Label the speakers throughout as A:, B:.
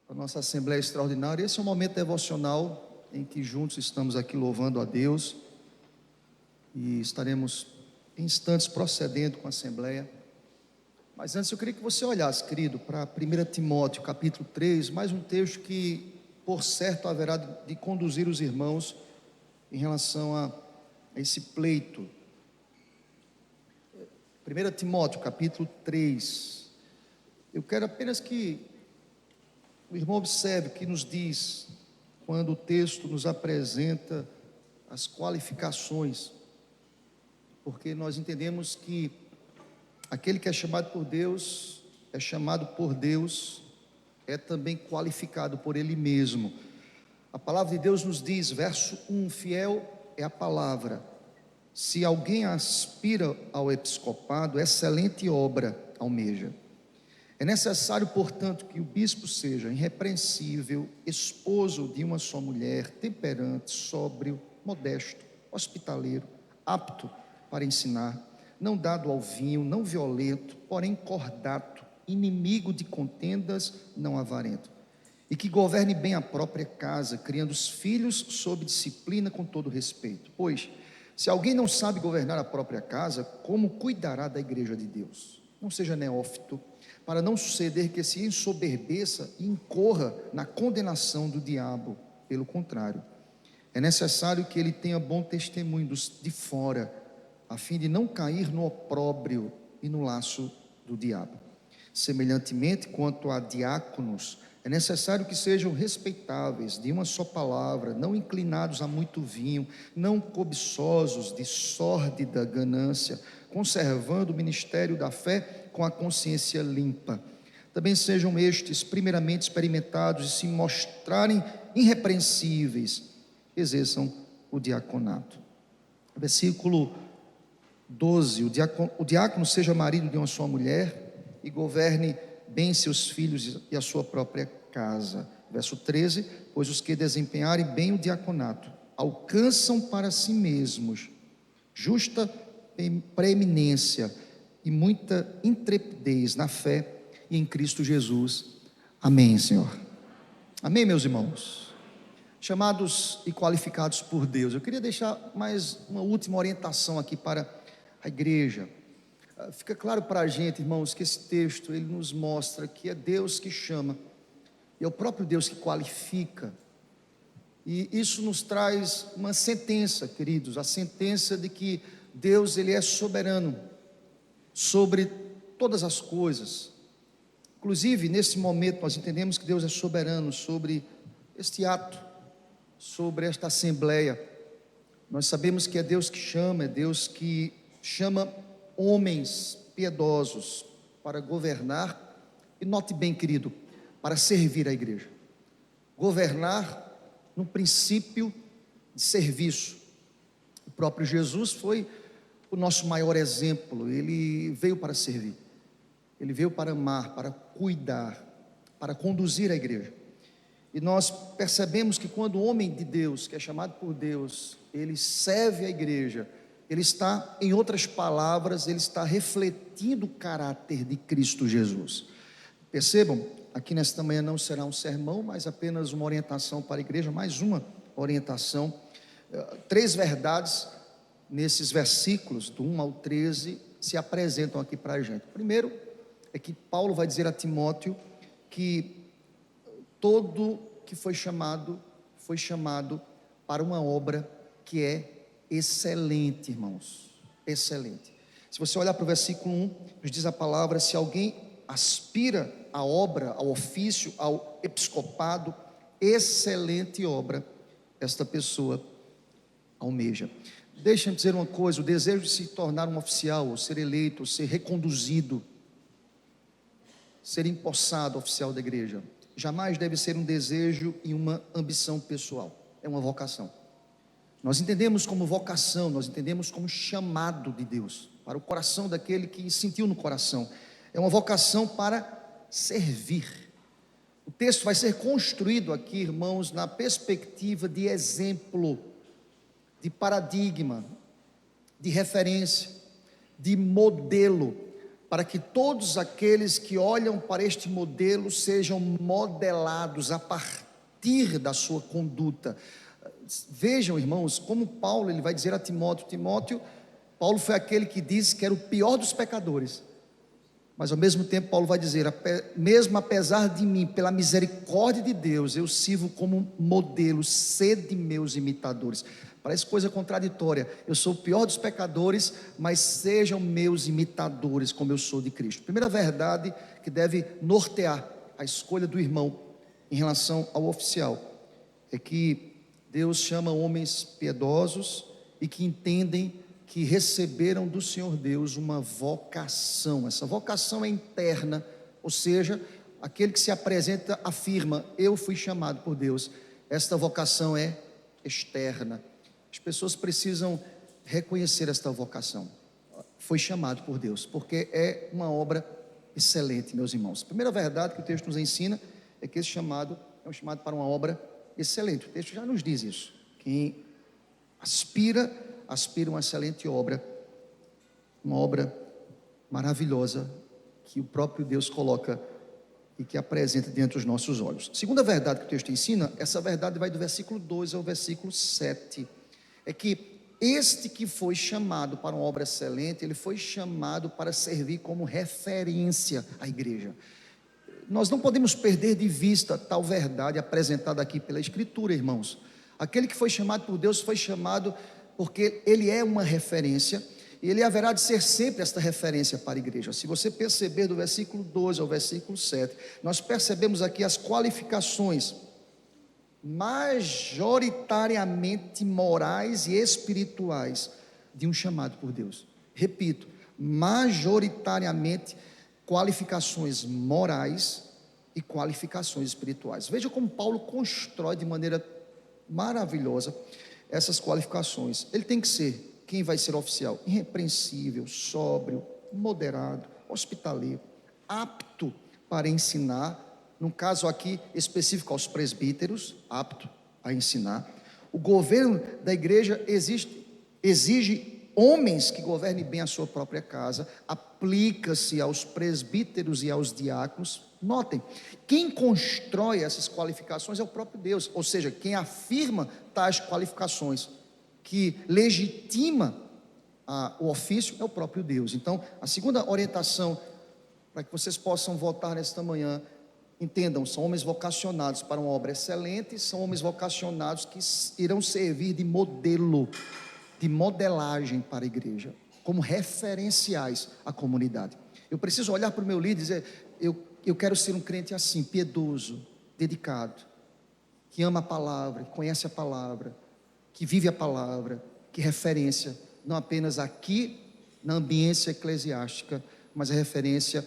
A: a nossa Assembleia Extraordinária. Esse é um momento devocional em que juntos estamos aqui louvando a Deus e estaremos em instantes procedendo com a Assembleia. Mas antes eu queria que você olhasse, querido, para 1 Timóteo capítulo 3, mais um texto que, por certo, haverá de conduzir os irmãos em relação a esse pleito. 1 Timóteo capítulo 3, eu quero apenas que o irmão observe o que nos diz quando o texto nos apresenta as qualificações, porque nós entendemos que aquele que é chamado por Deus, é também qualificado por Ele mesmo. A palavra de Deus nos diz, verso 1, fiel é a palavra. Se alguém aspira ao episcopado, excelente obra almeja. É necessário, portanto, que o bispo seja irrepreensível, esposo de uma só mulher, temperante, sóbrio, modesto, hospitaleiro, apto para ensinar, não dado ao vinho, não violento, porém cordato, inimigo de contendas, não avarento, e que governe bem a própria casa, criando os filhos sob disciplina com todo respeito. Pois, se alguém não sabe governar a própria casa, como cuidará da igreja de Deus? Não seja neófito, para não suceder que se ensoberbeça e incorra na condenação do diabo. Pelo contrário, é necessário que ele tenha bom testemunho de fora, a fim de não cair no opróbrio e no laço do diabo. Semelhantemente, quanto a diáconos, é necessário que sejam respeitáveis, de uma só palavra, não inclinados a muito vinho, não cobiçosos de sórdida ganância, conservando o ministério da fé com a consciência limpa. Também sejam estes primeiramente experimentados e se mostrarem irrepreensíveis, exerçam o diaconato. Versículo 12, o diácono seja marido de uma só mulher e governe bem seus filhos e a sua própria casa. Verso 13, pois os que desempenharem bem o diaconato alcançam para si mesmos justa preeminência e muita intrepidez na fé e em Cristo Jesus. Amém, Senhor. Amém, meus irmãos. Chamados e qualificados por Deus. Eu queria deixar mais uma última orientação aqui para a igreja. Fica claro para a gente, irmãos, que esse texto ele nos mostra que é Deus que chama e é o próprio Deus que qualifica. E isso nos traz uma sentença, queridos, a sentença de que Deus ele é soberano sobre todas as coisas. Inclusive, nesse momento nós entendemos que Deus é soberano sobre este ato, sobre esta assembleia. Nós sabemos que é Deus que chama, é Deus que chama homens piedosos para governar, e note bem, querido, para servir a igreja. Governar no princípio de serviço. O próprio Jesus foi o nosso maior exemplo. Ele veio para servir, ele veio para amar, para cuidar, para conduzir a igreja. E nós percebemos que quando o homem de Deus, que é chamado por Deus, ele serve a igreja, ele está, em outras palavras, ele está refletindo o caráter de Cristo Jesus. Percebam, aqui nesta manhã não será um sermão, mas apenas uma orientação para a igreja, mais uma orientação. 3 verdades nesses versículos, do 1 ao 13, se apresentam aqui para a gente. Primeiro, é que Paulo vai dizer a Timóteo que todo que foi chamado para uma obra que é excelente, irmãos, excelente. Se você olhar para o versículo 1, nos diz a palavra: se alguém aspira à obra, ao ofício, ao episcopado, excelente obra esta pessoa almeja. Deixa-me dizer uma coisa: o desejo de se tornar um oficial, ou ser eleito, ou ser reconduzido, ser empossado oficial da igreja, jamais deve ser um desejo e uma ambição pessoal, é uma vocação. Nós entendemos como vocação, nós entendemos como chamado de Deus, para o coração daquele que sentiu no coração, é uma vocação para servir. O texto vai ser construído aqui, irmãos, na perspectiva de exemplo, de paradigma, de referência, de modelo. para que todos aqueles que olham para este modelo sejam modelados a partir da sua conduta. Vejam, irmãos, como Paulo ele vai dizer a Timóteo, Paulo foi aquele que disse que era o pior dos pecadores, mas ao mesmo tempo Paulo vai dizer, mesmo apesar de mim, pela misericórdia de Deus, eu sirvo como modelo, sede meus imitadores. Parece coisa contraditória, eu sou o pior dos pecadores, mas sejam meus imitadores, como eu sou de Cristo. Primeira verdade que deve nortear a escolha do irmão em relação ao oficial, é que Deus chama homens piedosos e que entendem que receberam do Senhor Deus uma vocação. Essa vocação é interna, ou seja, aquele que se apresenta afirma, eu fui chamado por Deus. Esta vocação é externa. As pessoas precisam reconhecer esta vocação. Foi chamado por Deus, porque é uma obra excelente, meus irmãos. A primeira verdade que o texto nos ensina é que esse chamado é um chamado para uma obra excelente. O texto já nos diz isso. Quem aspira uma excelente obra, uma obra maravilhosa que o próprio Deus coloca e que apresenta diante dos nossos olhos. Segunda verdade que o texto ensina, essa verdade vai do versículo 2 ao versículo 7, é que este que foi chamado para uma obra excelente, ele foi chamado para servir como referência à igreja. Nós não podemos perder de vista tal verdade apresentada aqui pela Escritura, irmãos. Aquele que foi chamado por Deus foi chamado porque ele é uma referência, e ele haverá de ser sempre esta referência para a igreja. Se você perceber do versículo 12 ao versículo 7, nós percebemos aqui as qualificações majoritariamente morais e espirituais de um chamado por Deus. Repito, majoritariamente qualificações morais e qualificações espirituais. Veja como Paulo constrói de maneira maravilhosa essas qualificações. Ele tem que ser, quem vai ser oficial? Irrepreensível, sóbrio, moderado, hospitaleiro, apto para ensinar, no caso aqui específico aos presbíteros, apto a ensinar. O governo da igreja exige homens que governem bem a sua própria casa, aplica-se aos presbíteros e aos diáconos. Notem, quem constrói essas qualificações é o próprio Deus, ou seja, quem afirma tais qualificações, que legitima o ofício, é o próprio Deus. Então, a segunda orientação, para que vocês possam votar nesta manhã, entendam, são homens vocacionados para uma obra excelente, são homens vocacionados que irão servir de modelo, de modelagem para a igreja, como referenciais à comunidade. Eu preciso olhar para o meu líder e dizer, eu quero ser um crente assim, piedoso, dedicado, que ama a palavra, que conhece a palavra, que vive a palavra, que referência, não apenas aqui na ambiência eclesiástica, mas a referência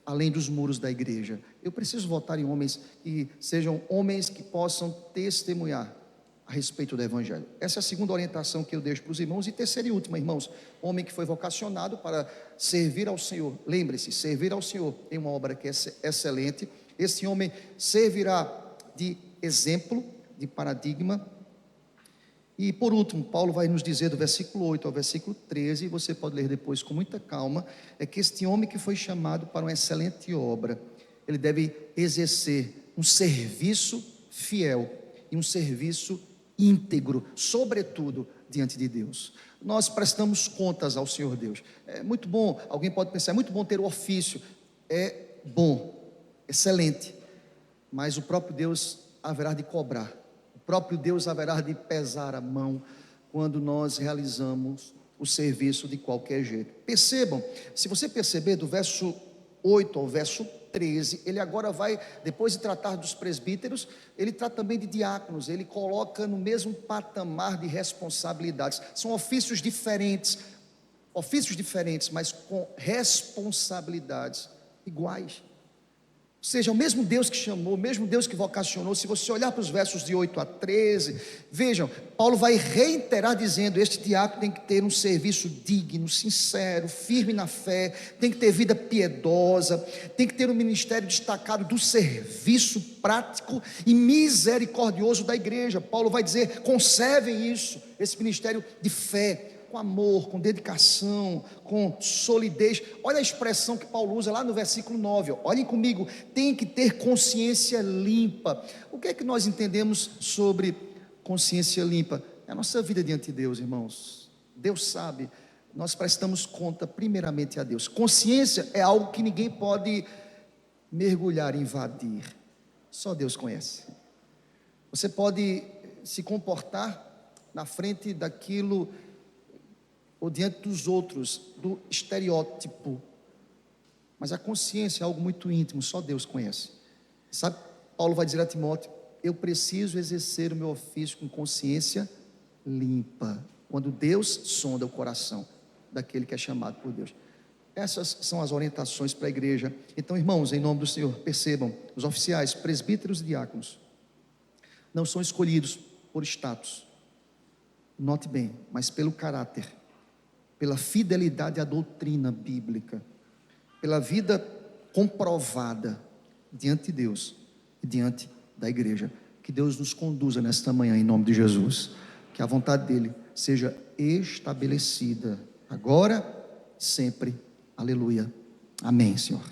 A: além dos muros da igreja. Eu preciso votar em homens que sejam homens que possam testemunhar a respeito do evangelho. Essa é a segunda orientação que eu deixo para os irmãos. E terceira e última, irmãos, homem que foi vocacionado para servir ao Senhor. Lembre-se, servir ao Senhor em uma obra que é excelente. Esse homem servirá de exemplo, de paradigma. E por último, Paulo vai nos dizer do versículo 8 ao versículo 13, e você pode ler depois com muita calma, é que este homem que foi chamado para uma excelente obra, ele deve exercer um serviço fiel e um serviço íntegro, sobretudo diante de Deus. Nós prestamos contas ao Senhor Deus. É muito bom, alguém pode pensar, é muito bom ter o ofício. É bom, excelente, mas o próprio Deus haverá de cobrar. O próprio Deus haverá de pesar a mão quando nós realizamos o serviço de qualquer jeito. Percebam, se você perceber do verso 8 ao verso 13, ele agora vai, depois de tratar dos presbíteros, ele trata também de diáconos, ele coloca no mesmo patamar de responsabilidades. São ofícios diferentes, mas com responsabilidades iguais. Ou seja, o mesmo Deus que chamou, o mesmo Deus que vocacionou. Se você olhar para os versos de 8 a 13, vejam, Paulo vai reiterar dizendo, este diácono tem que ter um serviço digno, sincero, firme na fé, tem que ter vida piedosa, tem que ter um ministério destacado do serviço prático e misericordioso da igreja. Paulo vai dizer, conservem isso, esse ministério de fé, com amor, com dedicação, com solidez. Olha a expressão que Paulo usa lá no versículo 9, ó. Olhem comigo, tem que ter consciência limpa. O que é que nós entendemos sobre consciência limpa? É a nossa vida diante de Deus, irmãos. Deus sabe, nós prestamos conta primeiramente a Deus. Consciência é algo que ninguém pode mergulhar, invadir. Só Deus conhece. Você pode se comportar na frente daquilo ou diante dos outros, do estereótipo, mas a consciência é algo muito íntimo, só Deus conhece. Sabe, Paulo vai dizer a Timóteo: eu preciso exercer o meu ofício com consciência limpa, quando Deus sonda o coração daquele que é chamado por Deus. Essas são as orientações para a igreja. Então, irmãos, em nome do Senhor, percebam, os oficiais, presbíteros e diáconos não são escolhidos por status, note bem, mas pelo caráter, pela fidelidade à doutrina bíblica, pela vida comprovada diante de Deus e diante da igreja. Que Deus nos conduza nesta manhã em nome de Jesus, que a vontade dele seja estabelecida agora, sempre. Aleluia. Amém, Senhor.